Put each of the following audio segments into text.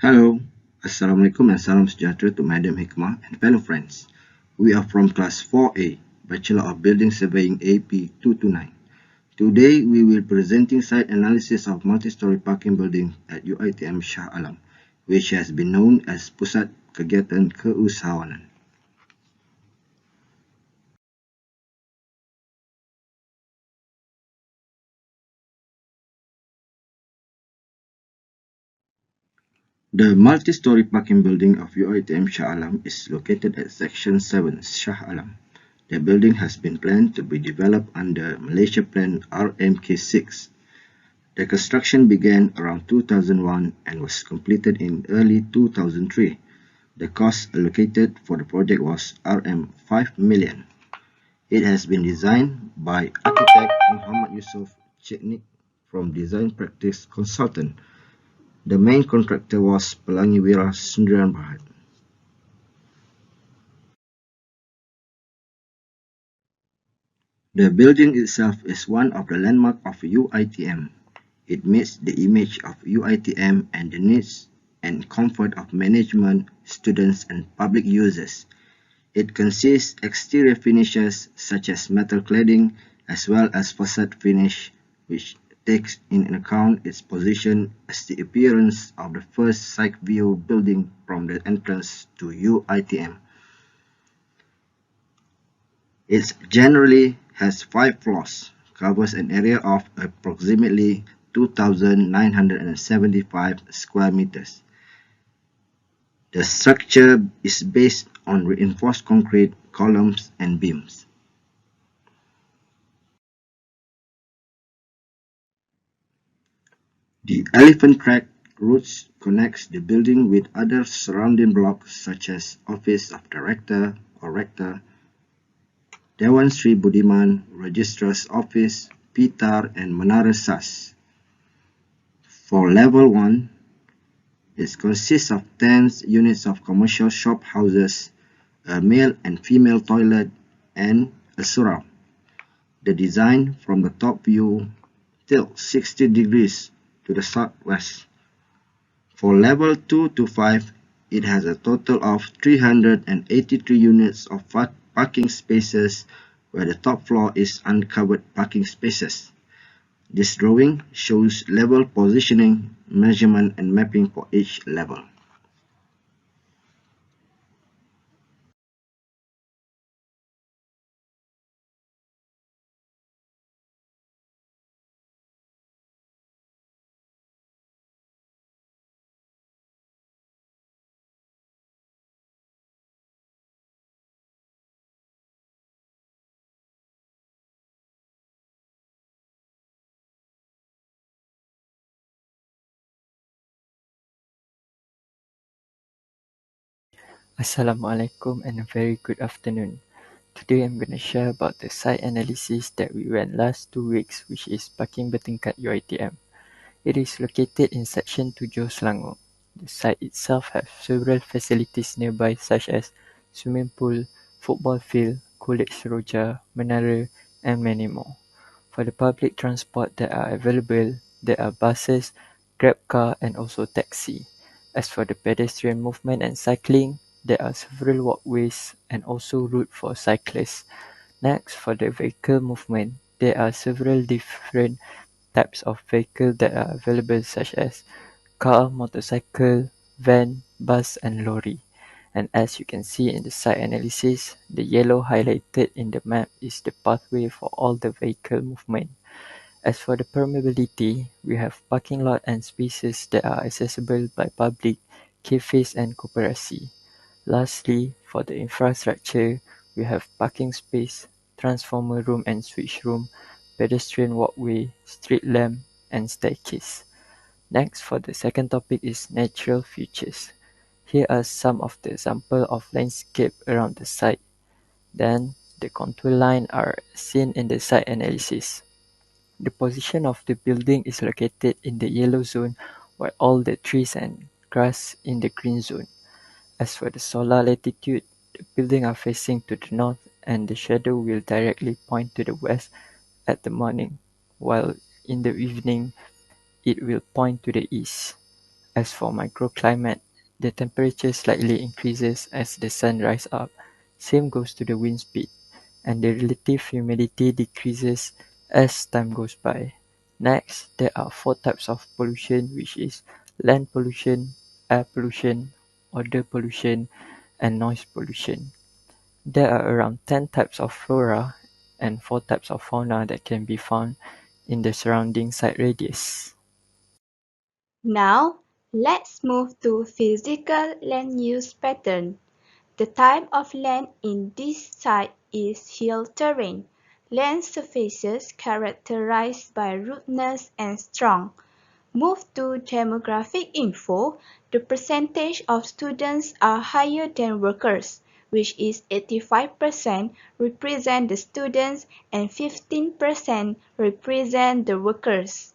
Hello, Assalamualaikum and salam sejahtera to Madam Hikmah and fellow friends. We are from class 4A, Bachelor of Building Surveying AP 229. Today we will presenting site analysis of multi-story parking building at UiTM Shah Alam, which has been known as Pusat Kegiatan Keusahawanan. The multi-story parking building of UiTM Shah Alam is located at Section 7 Shah Alam. The building has been planned to be developed under Malaysia Plan RMK6. The construction began around 2001 and was completed in early 2003. The cost allocated for the project was Rm 5 million. It has been designed by architect Muhammad Yusuf Cheknik from Design Practice Consultant. The main contractor was Pelangi Wira Sundaram Berhad. The building itself is one of the landmarks of UiTM. It meets the image of UiTM and the needs and comfort of management, students, and public users. It consists exterior finishes such as metal cladding as well as facade finish, which takes in account its position as the appearance of the first side view building from the entrance to UiTM. It generally has 5 floors, covers an area of approximately 2,975 square meters. The structure is based on reinforced concrete columns and beams. The elephant track routes connects the building with other surrounding blocks such as Office of Director or Rector, Dewan Sri Budiman, Registrar's Office, Pitar, and Menara SAS. For Level 1, it consists of 10 units of commercial shop houses, a male and female toilet, and a surau. The design from the top view tilts 60 degrees to the southwest. For Level 2 to 5, it has a total of 383 units of parking spaces where the top floor is uncovered parking spaces. This drawing shows level positioning, measurement, and mapping for each level. Assalamualaikum and a very good afternoon. Today I'm going to share about the site analysis that we went last 2 weeks, which is Parking Bertingkat UiTM. It is located in Section 7 Selangor. The site itself has several facilities nearby such as swimming pool, football field, college seroja, menara, and many more. For the public transport that are available, there are buses, grab car, and also taxi. As for the pedestrian movement and cycling, there are several walkways and also route for cyclists. Next, for the vehicle movement, there are several different types of vehicle that are available such as car, motorcycle, van, bus, and lorry. And as you can see in the site analysis, the yellow highlighted in the map is the pathway for all the vehicle movement. As for the permeability, we have parking lot and spaces that are accessible by public, cafes, and koperasi. Lastly, for the infrastructure, we have parking space, transformer room and switch room, pedestrian walkway, street lamp, and staircase. Next, for the second topic is natural features. Here are some of the example of landscape around the site. Then, the contour line are seen in the site analysis. The position of the building is located in the yellow zone, while all the trees and grass in the green zone. As for the solar latitude, the buildings are facing to the north and the shadow will directly point to the west at the morning, while in the evening it will point to the east. As for microclimate, the temperature slightly increases as the sun rises up. Same goes to the wind speed, and the relative humidity decreases as time goes by. Next, there are four types of pollution, which is land pollution, air pollution, odor pollution, and noise pollution. There are around 10 types of flora and 4 types of fauna that can be found in the surrounding site radius. Now, let's move to physical land use pattern. The type of land in this site is hill terrain, land surfaces characterized by rudeness and strong. Move to demographic info, the percentage of students are higher than workers, which is 85% represent the students and 15% represent the workers.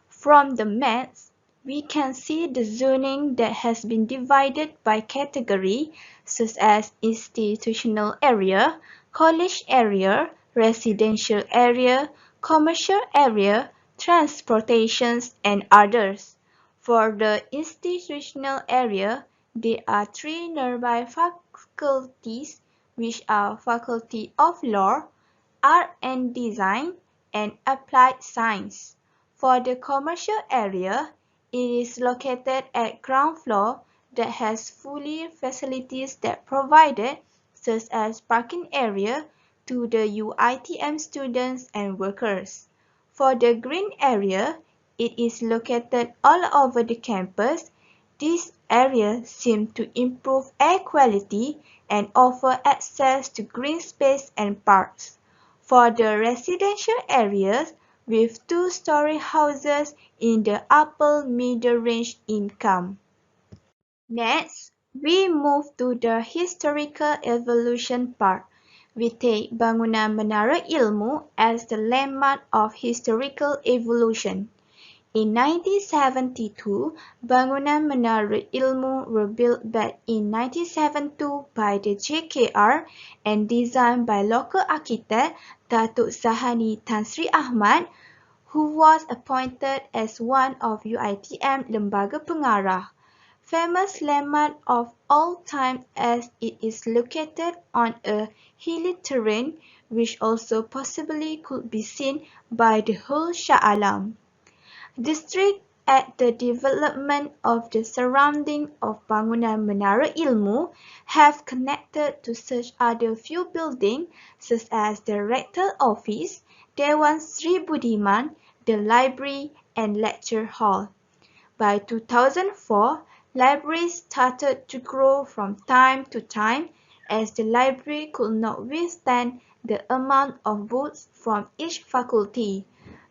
From the maps, we can see the zoning that has been divided by category such as institutional area, college area, residential area, commercial area, transportation, and others. For the institutional area, there are three nearby faculties which are Faculty of Law, Art and Design, and Applied Science. For the commercial area, it is located at ground floor that has fully facilities that provided, such as parking area, to the UiTM students and workers. For the green area, it is located all over the campus. This area seems to improve air quality and offer access to green space and parks. For the residential areas with two-story houses in the upper middle range income. Next, we move to the historical evolution part. We take bangunan Menara Ilmu as the landmark of historical evolution. In 1972, bangunan Menara Ilmu were built back in 1972 by the JKR and designed by local architect Datuk Zahani Tan Sri Ahmad, who was appointed as one of UiTM Lembaga Pengarah. Famous landmark of all time as it is located on a hilly terrain which also possibly could be seen by the whole Shah Alam. District at the development of the surrounding of bangunan Menara Ilmu have connected to such other few buildings such as the Rector Office, Dewan Sri Budiman, the library and lecture hall. By 2004, libraries started to grow from time to time as the library could not withstand the amount of books from each faculty.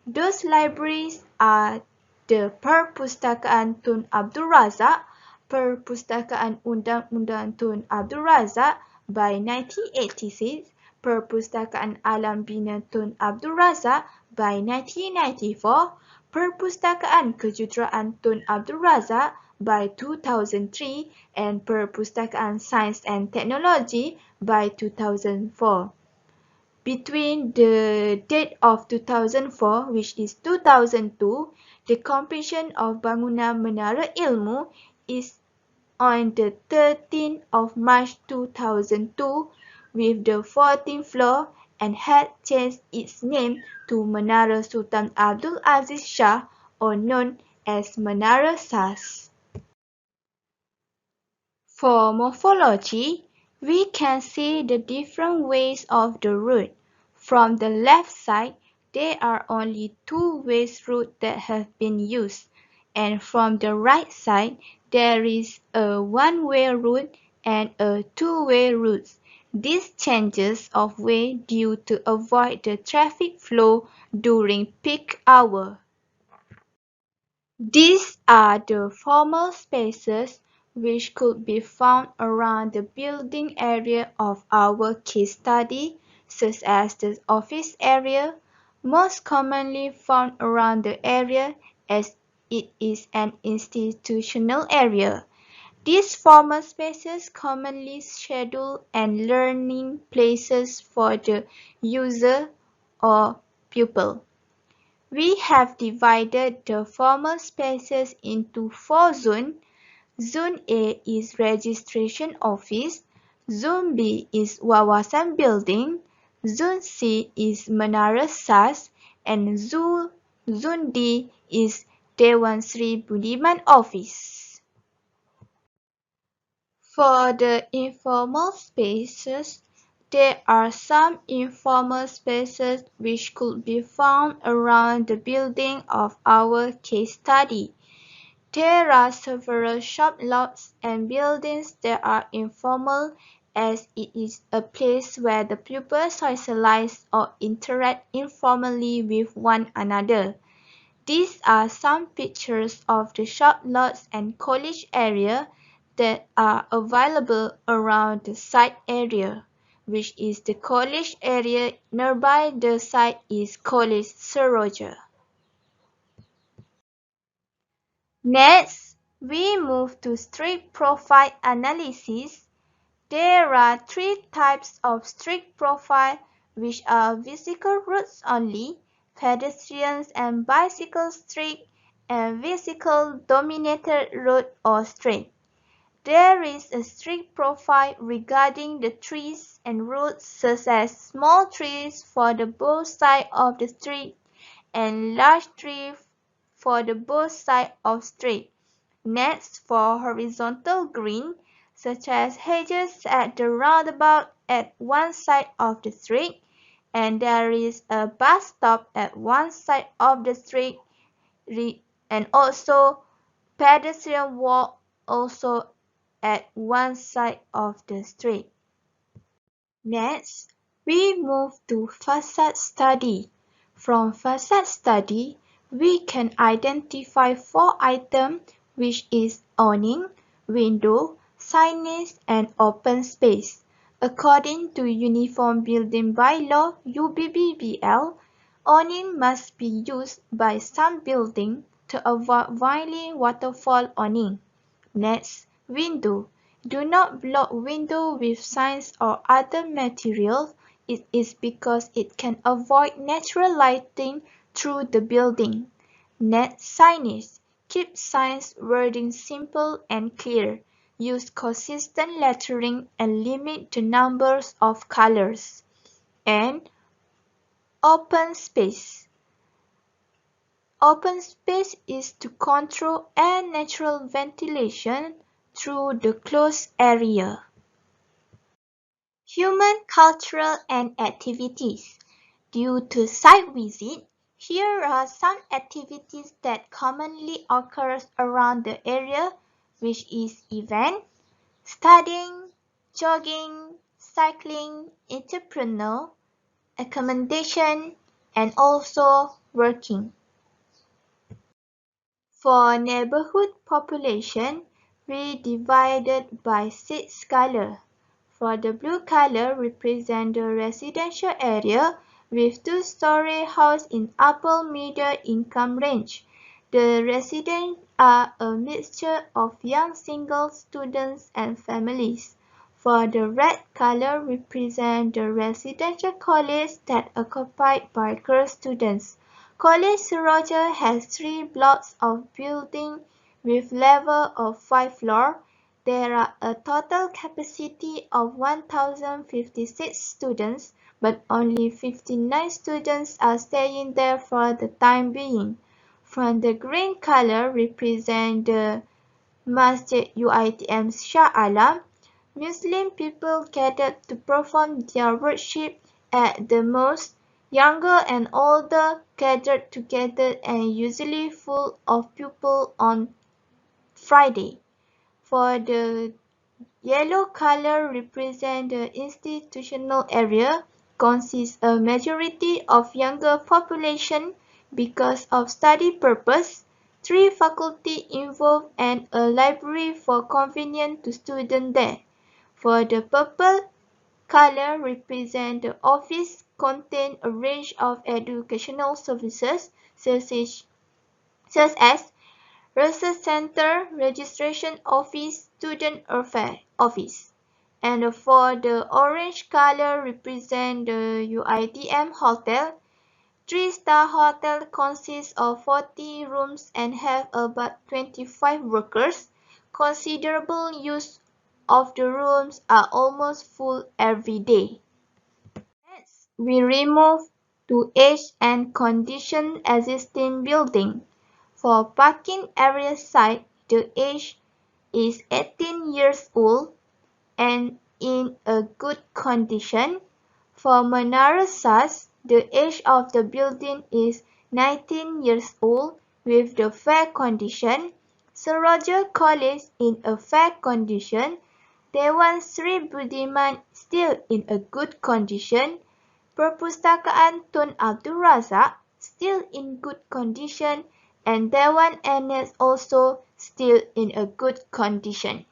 Those libraries are the Perpustakaan Tun Abdul Razak, Perpustakaan Undang-Undang Tun Abdul Razak by 1986, Perpustakaan Alam Bina Tun Abdul Razak by 1994, Perpustakaan Kejuruteraan Tun Abdul Razak by 2003, and Perpustakaan Sains and Technology by 2004. Between the date of 2004, which is 2002, the completion of bangunan Menara Ilmu is on the 13th of March 2002 with the 14th floor and had changed its name to Menara Sultan Abdul Aziz Shah, or known as Menara SAS. For morphology, we can see the different ways of the route. From the left side, there are only two-way routes that have been used, and from the right side, there is a one-way route and a two-way route. These changes of way due to avoid the traffic flow during peak hour. These are the formal spaces which could be found around the building area of our case study, such as the office area, most commonly found around the area as it is an institutional area. These formal spaces commonly schedule and learning places for the user or pupil. We have divided the formal spaces into 4 zones. Zone A is Registration Office, Zone B is Wawasan Building, Zone C is Menara SAS, and Zone D is Dewan Sri Budiman Office. For the informal spaces, there are some informal spaces which could be found around the building of our case study. There are several shop lots and buildings that are informal, as it is a place where the pupils socialize or interact informally with one another. These are some pictures of the shop lots and college area that are available around the site area, which is the college area. Nearby the site is College Seroja. Next, we move to street profile analysis. There are 3 types of street profile, which are vehicle routes only, pedestrians and bicycle street, and vehicle-dominated road or street. There is a street profile regarding the trees and roads, such as small trees for the both sides of the street and large trees for the both sides of street. Next, for horizontal green, such as hedges at the roundabout at one side of the street, and there is a bus stop at one side of the street, and also pedestrian walk also at one side of the street. Next, we move to facade study. From facade study, we can identify 4 items, which is awning, window, signage, and open space. According to Uniform Building Bylaw UBBBL, awning must be used by some buildings to avoid violating waterfall awning. Next, window. Do not block window with signs or other material. It is because it can avoid natural lighting through the building. Next, signage. Keep signs wording simple and clear. Use consistent lettering and limit the numbers of colors. And open space. Open space is to control air natural ventilation through the closed area. Human, cultural, and activities. Due to site visit, here are some activities that commonly occurs around the area, which is event, studying, jogging, cycling, entrepreneurial, accommodation, and also working. For neighborhood population, we divided by 6 colors. For the blue color represent the residential area with 2-story house in upper middle income range. The residents are a mixture of young single students and families. For the red color represent the residential college that occupied by girl students. College Seroja has 3 blocks of building with level of 5 floors. There are a total capacity of 1,056 students, but only 59 students are staying there for the time being. From the green color represent the Masjid UiTM Shah Alam. Muslim people gathered to perform their worship at the mosque. Younger and older gathered together and usually full of people on Friday. For the yellow color represent the institutional area, consists a majority of younger population because of study purpose, 3 faculty involved and a library for convenience to students there. For the purple color represent the office contain a range of educational services such as research center, registration office, student affairs office. And for the orange color represent the UiTM hotel. 3-star hotel consists of 40 rooms and have about 25 workers. Considerable use of the rooms are almost full every day. Next, we remove to age and condition existing building. For parking area site, the age is 18 years old and in a good condition. For Menara Sas, the age of the building is 19 years old with the fair condition. Seroja College in a fair condition. Dewan Sri Budiman still in a good condition. Perpustakaan Tun Abdul Razak still in good condition, and Dewan Enes also still in a good condition.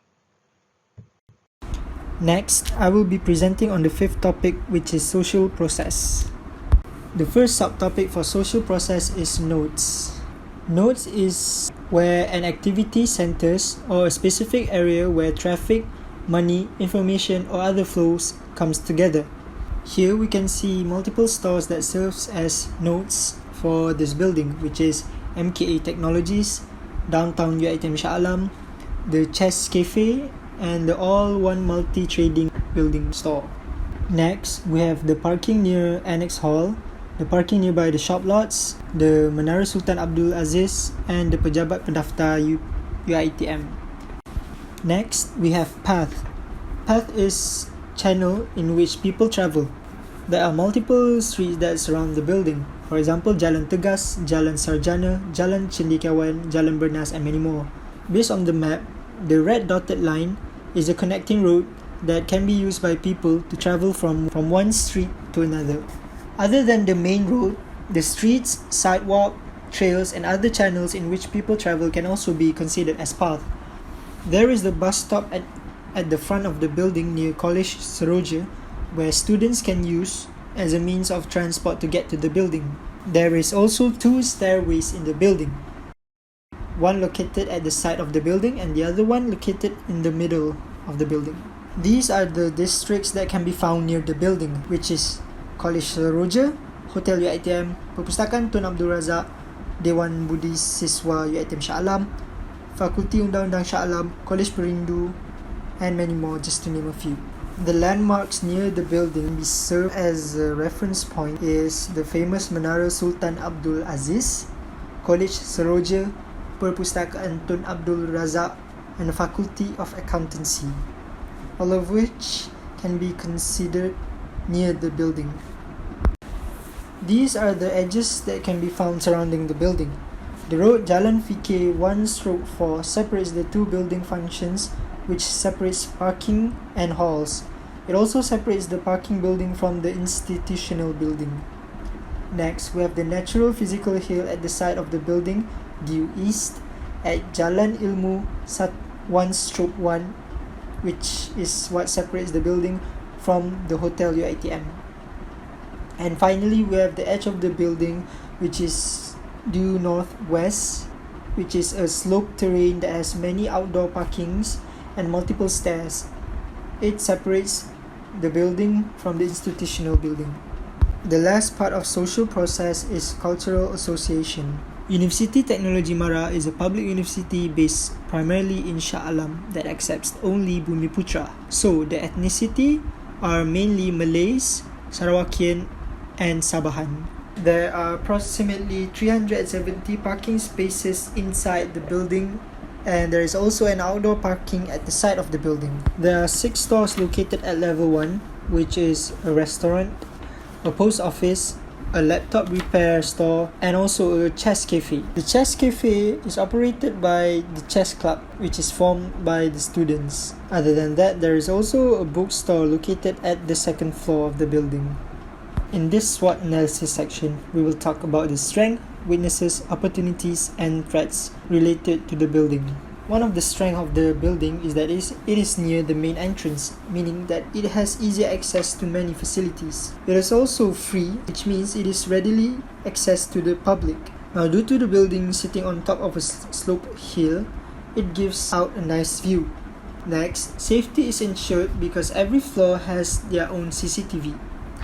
Next, I will be presenting on the fifth topic, which is social process. The first subtopic for social process is nodes. Nodes is where an activity centers or a specific area where traffic, money, information or other flows comes together. Here we can see multiple stores that serves as nodes for this building, which is MKA Technologies, Downtown UiTM Shah, the Chess Cafe, and the all-one multi-trading building store. Next, we have the parking near Annex Hall, the parking nearby the shop lots, the Menara Sultan Abdul Aziz, and the Pejabat Pendaftar UiTM. Next, we have path. Path is channel in which people travel. There are multiple streets that surround the building. For example, Jalan Tegas, Jalan Sarjana, Jalan Cendekiawan, Jalan Bernas, and many more. Based on the map, the red dotted line is a connecting road that can be used by people to travel from one street to another. Other than the main road, the streets, sidewalk, trails, and other channels in which people travel can also be considered as path. There is the bus stop at the front of the building near College Seroja, where students can use as a means of transport to get to the building. There is also 2 stairways in the building, one located at the side of the building and the other one located in the middle of the building. These are the districts that can be found near the building, which is College Seroja, Hotel UiTM, Perpustakaan Tun Abdul Razak, Dewan Budi Siswa UiTM Shah Alam, Fakulti Undang-Undang Shah Alam, College Perindu, and many more, just to name a few. The landmarks near the building serve as a reference point is the famous Menara Sultan Abdul Aziz, College Seroja, Perpustakaan Tun Abdul Razak, and the Faculty of Accountancy, all of which can be considered near the building. These are the edges that can be found surrounding the building. The road Jalan Fikir 1/4 separates the 2 building functions, which separates parking and halls. It also separates the parking building from the institutional building. Next, we have the natural physical hill at the side of the building due east at Jalan Ilmu 1/1, which is what separates the building from the Hotel UiTM. And finally, we have the edge of the building, which is due northwest, which is a sloped terrain that has many outdoor parkings and multiple stairs. It separates the building from the institutional building. The last part of social process is cultural association. University Teknologi Mara is a public university based primarily in Shah Alam that accepts only Bumiputra. So the ethnicity are mainly Malays, Sarawakian, and Sabahan. There are approximately 370 parking spaces inside the building, and there is also an outdoor parking at the side of the building. There are 6 stores located at level 1, which is a restaurant, a post office, a laptop repair store, and also a chess cafe. The chess cafe is operated by the chess club, which is formed by the students. Other than that, there is also a bookstore located at the 2nd floor of the building. In this SWOT analysis section, we will talk about the strengths, weaknesses, opportunities, and threats related to the building. One of the strengths of the building is that it is near the main entrance, meaning that it has easy access to many facilities. It is also free, which means it is readily accessed to the public. Now, due to the building sitting on top of a sloped hill, it gives out a nice view. Next, safety is ensured because every floor has their own CCTV.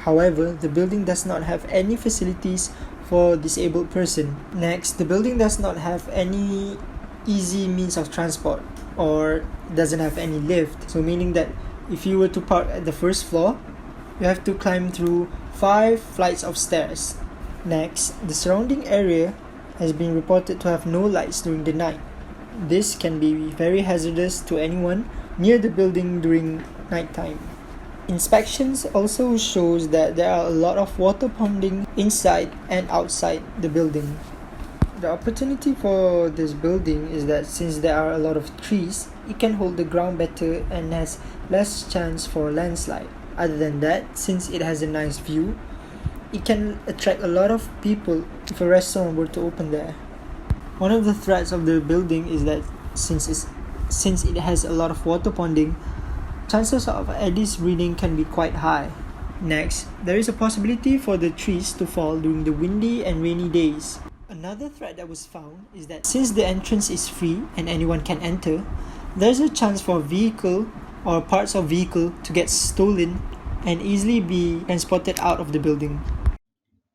However, the building does not have any facilities for disabled person. Next, the building does not have any easy means of transport or doesn't have any lift. So meaning that if you were to park at the first floor, you have to climb through 5 flights of stairs. Next, the surrounding area has been reported to have no lights during the night. This can be very hazardous to anyone near the building during nighttime. Inspections also shows that there are a lot of water ponding inside and outside the building. The opportunity for this building is that since there are a lot of trees, it can hold the ground better and has less chance for landslide. Other than that, since it has a nice view, it can attract a lot of people if a restaurant were to open there. One of the threats of the building is that since it has a lot of water ponding, chances of Aedes breeding can be quite high. Next, there is a possibility for the trees to fall during the windy and rainy days. Another threat that was found is that since the entrance is free and anyone can enter, there's a chance for a vehicle or parts of vehicle to get stolen and easily be transported out of the building.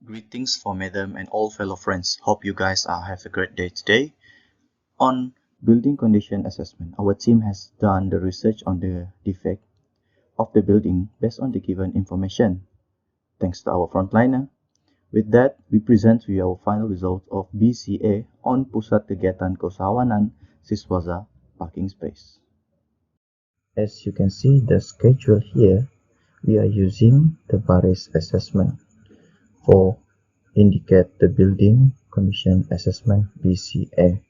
Greetings for Madam and all fellow friends. Hope you guys have a great day today. On building condition assessment, our team has done the research on the defect of the building based on the given information. Thanks to our frontliner. With that, we present to you our final result of BCA on Pusat Kegiatan Keusahawanan Siswaza parking space. As you can see the schedule here, we are using the baris assessment for indicate the building condition assessment BCA.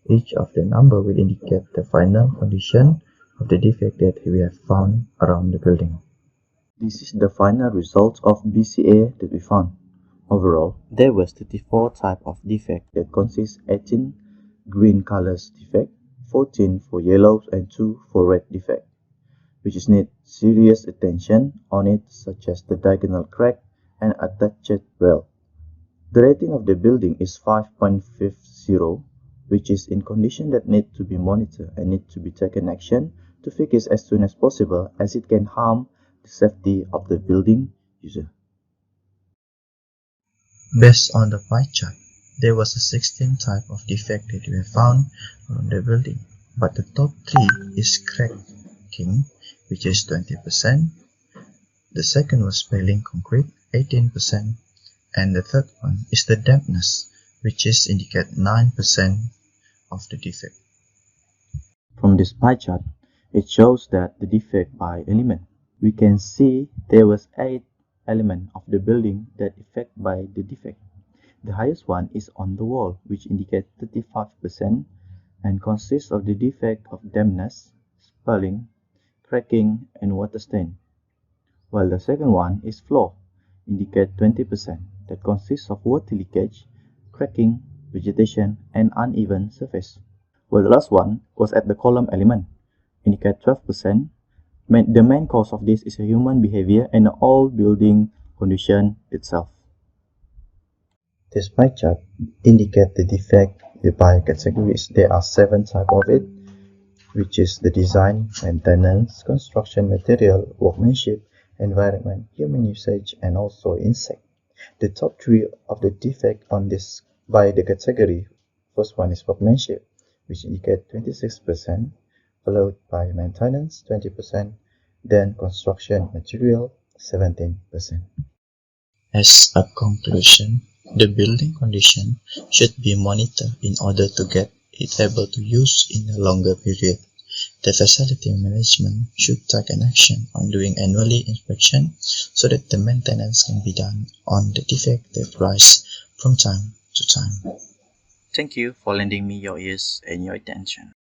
Each of the number will indicate the final condition of the defect that we have found around the building. This is the final result of BCA that we found. Overall, there was 34 type of defect that consists 18 green colors defect, 14 for yellows and 2 for red defect, which is need serious attention on it, such as the diagonal crack and attached rail. The rating of the building is 5.50, which is in condition that need to be monitored and need to be taken action to fix as soon as possible, as it can harm the safety of the building user. Based on the pie chart, there was a 16 type of defect that we have found on the building, but the top 3 is cracking, which is 20%. The second was failing concrete, 18%, and the third one is the dampness, which is indicate 9% of the defect. From this pie chart, it shows that the defect by element. We can see there was 8 elements of the building that affect by the defect. The highest one is on the wall, which indicates 35% and consists of the defect of dampness, spalling, cracking, and water stain. While the second one is floor, indicate 20%, that consists of water leakage, cracking, vegetation, and uneven surface. While the last one was at the column element, indicate 12%. The main cause of this is a human behavior and the old building condition itself. This pie chart indicates the defect by categories. There are 7 types of it, which is the design, maintenance, construction material, workmanship, environment, human usage, and also insect. The top 3 of the defect on this by the category. First one is workmanship, which indicates 26%, followed by maintenance 20%, then construction material 17%. As a conclusion, the building condition should be monitored in order to get it able to use in a longer period. The facility management should take an action on doing annually inspection so that the maintenance can be done on the defect that rise from time to time. Thank you for lending me your ears and your attention.